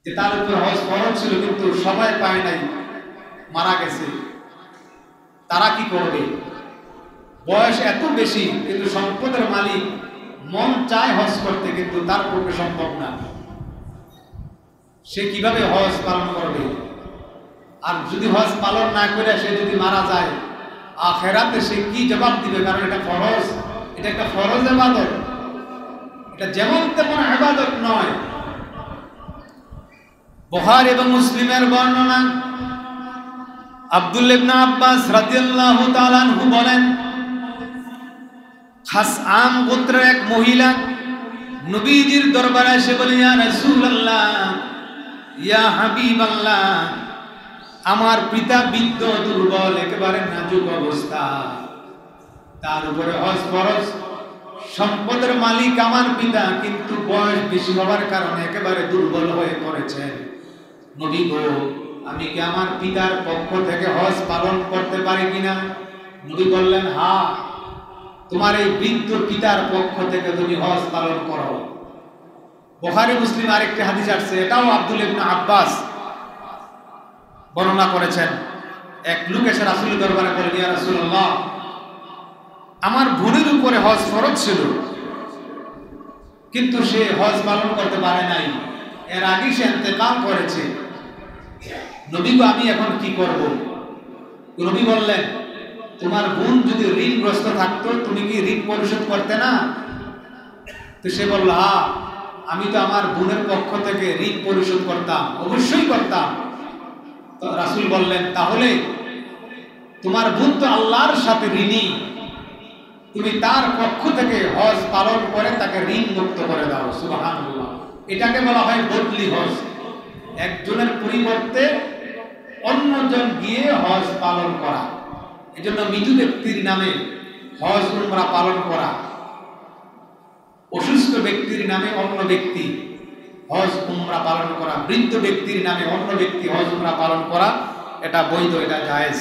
যে তার উপর হজ ফরজ ছিল কিন্তু সময় পায় নাই, মারা গেছে, তারা কি করবে? বয়স এত বেশি কিন্তু সম্পদের মালিক, মন চায় হজ করতে কিন্তু তার পক্ষে সম্ভব না, সে কিভাবে হজ পালন করবে? আর যদি হজ পালন না করে সে যদি মারা যায়, আখিরাতে সে কি জবাব দিবে? কারণ এটা ফরজ, এটা একটা ফরজ ইবাদত, এটা যেমন তেমন ইবাদত নয়। বুখারী এবং মুসলিমের বর্ণনা, আব্দুল্লাহ ইবনে আব্বাস রাদিয়াল্লাহু তাআলা আনহু বলেন, খাসআম গোত্রের এক মহিলা নবীজির দরবারে এসে বলে, ইয়া রাসূলুল্লাহ, ইয়া হাবিবাল্লাহ, আমার পিতা বৃদ্ধ, দুর্বল, একেবারে নাজুক অবস্থা, তার উপরে হজ ফরজ, সম্পদের মালিক আমার পিতা, কিন্তু বয়স বেশি হওয়ার কারণে একেবারে দুর্বল হয়ে পড়েছেন। নবী গো, আমি কি আমার পিতার পক্ষ থেকে হজ পালন করতে পারি কিনা? নবী বললেন, হ্যাঁ, তোমার এই বৃদ্ধ পিতার পক্ষ থেকে তুমি হজ পালন করো। বুখারী মুসলিম আরেকটি হাদিস আসছে, এটাও আব্দুল্লাহ ইবনে আব্বাস বর্ণনা করেছেন। এক লোক এসে রাসূলের দরবারে বলল, ইয়া রাসূলুল্লাহ, আমার বোনের উপরে হজ ফরজ ছিল কিন্তু সে হজ পালন করতে পারে নাই, এর আগে সে ইন্তেকাল করেছে। নবী গো, আমি এখন কি করব? নবী বললেন, তোমার বোন যদি ঋণগ্রস্ত থাকতো, তুমি কি ঋণ পরিশোধ করতে না? তো সে বলল, হ্যাঁ, আমি তো আমার বোনের পক্ষ থেকে ঋণ পরিশোধ করতাম, অবশ্যই করতাম। তো রাসূল বললেন, তাহলে তোমার বোন তো আল্লাহর সাথে ঋণী, তুমি তার পক্ষ থেকে হজ পালন করে তাকে ঋণ মুক্ত করে দাও। সুবহানাল্লাহ। এটাকে বলা হয় বদলি হজ, একজনের পরিবর্তে অন্যজন গিয়ে হজ পালন করা। এজন্য মৃত ব্যক্তির নামে হজ উমরা পালন করা, অসুস্থ ব্যক্তির নামে অন্য ব্যক্তি হজ উমরা পালন করা, বৃদ্ধ ব্যক্তির নামে অন্য ব্যক্তি হজ উমরা পালন করা, এটা বৈধ, এটা জায়েজ।